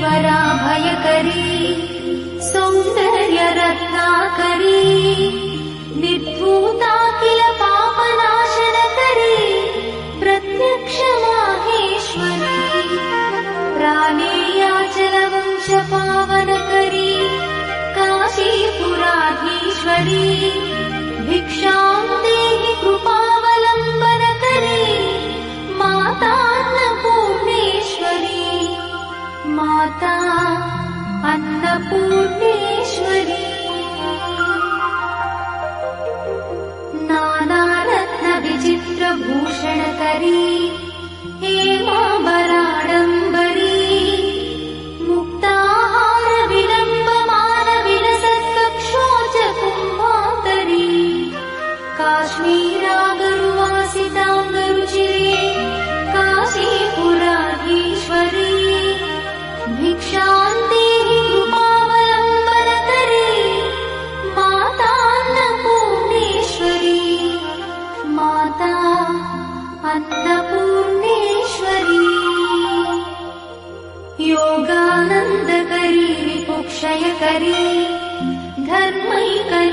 पराभयकरी सौन्दर्यरत्नाकरी निर्धूताखिल पापनाशनकरी प्रत्यक्ष माहेश्वरी प्राणेयाचलवंशपावनकरी काशीपुराधीश्वरी भिक्षां देहि कृपावलम्बनकरी माता अन्नपूर्णेश्वरी माता अन्नपूर्णेश्वरी नानारत्नविचित्रभूषणकरी हेमाम्बराडम्बरी मुक्ताहारविलम्बमानविलसत्कक्षोजकुम्भान्तरी काश्मीरागरुवासिताङ्गरुचिरे काशीपुराधीश्वरी भिक्षां देहि कृपावलम्बनकरी माता अन्नपूर्णेश्वरी माता अन्नपूर्णेश्वरी योगानन्दकरी रिपुक्षयकरी धर्मैकनिष्ठाकरी